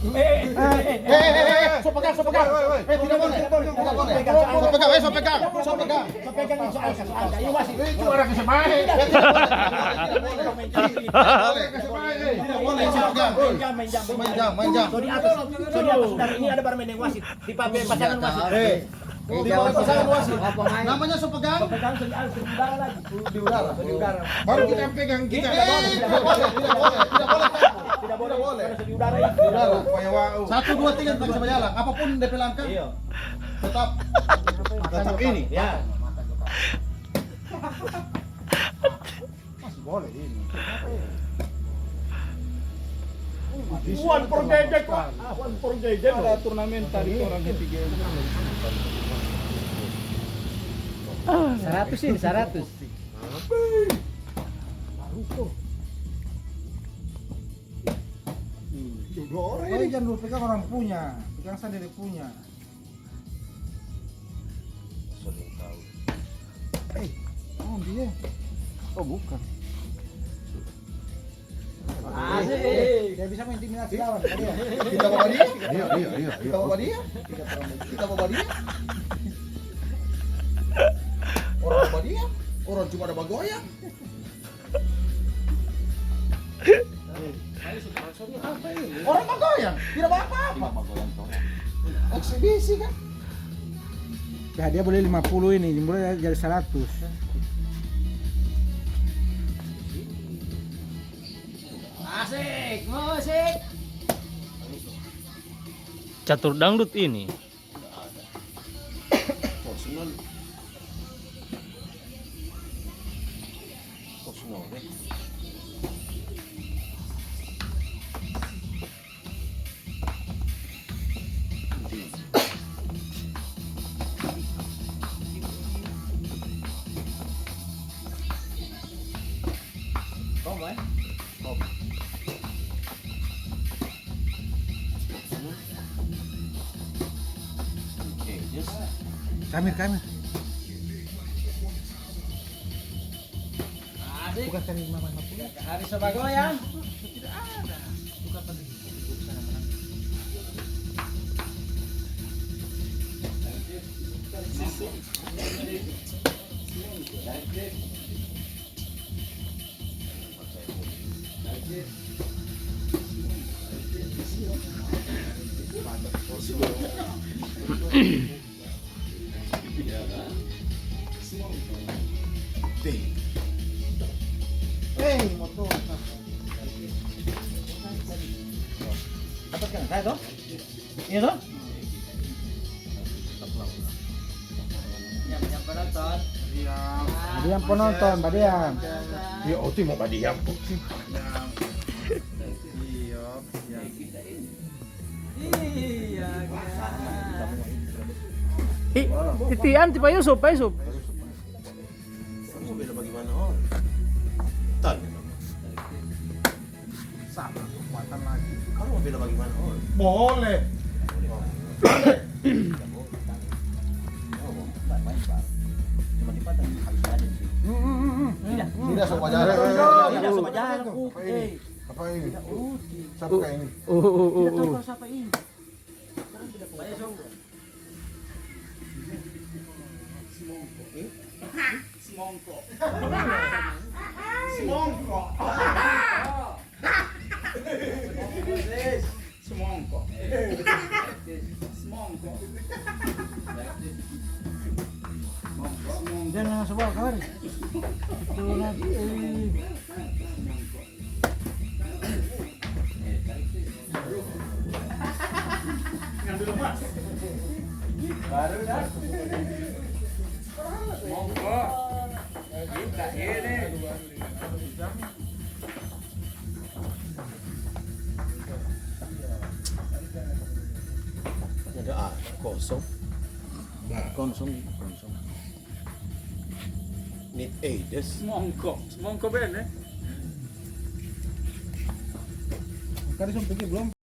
So pegang. Tidak boleh. So pegang. Ini wasit. Itu orang kesebaik. Main jam. So di atas saudara ini ada barmen yang wasit. Di pasangan wasit. Di bawah pasangan wasit. Namanya so pegang. So pegang di udara lagi. Di udara. Baru kita pegang kita. Tidak boleh. Di udara itu. Di udara. 1, 2, 3 tetap bisa berjalan. Apapun DP langkah. Tetap ini. Ya. Masih boleh ini. One for Jeje kok. One for Jeje. Ada turnamen tadi orang ketiga. 100 sih, 100. Ini jangan lu pegang orang punya, pegang sendiri punya. Oh dia. Oh bukan. Asik. Dia bisa mengintimidasi lawan. Kita bawa dia. Iya. Kita bawa dia. Orang bawa dia. Orang cuma ada bagoyang. Orang bagoyang, tidak apa-apa. Eksibisi kan? Ya dia boleh 50 ini, boleh jadi 100. Asik, musik. Catur dangdut ini. Kamir. Asik. Bukan kali 50. Hari Sebagoyang. Motor. Dapatkan saya toh? Iya toh? Yang penonton. Badiam penonton, Badiam. Ya, Oti mau badiam. Iya. Titian tipe Yusuf, Pak Yusuf. Kamu bela bagaimana on? Tanya nama. Sama kekuatan lagi. Kamu mau bela bagaimana on? Boleh. Tidak sama jalan. Tidak sama jalan. Apa ini? Siapa ini? Tidak tahu kalau siapa ini. Semongko. Jangan sebuah kabar. Itu nanti. Baru dah. Semongko. Kita ini. Ada kosong. Konsum. Need Aides. Semongko ben. Tadi sampai belum.